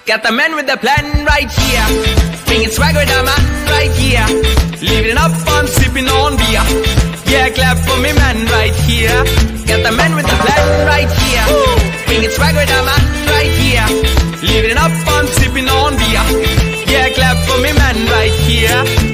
Got the man with the plan right here. Bringing swag with the man right here. Living up, I'm sipping on beer. Yeah, clap for me man right here. Got the man with the plan right here. Bringing swag with the man right here. Living up, I'm sipping on beer. Yeah, clap for me man right here.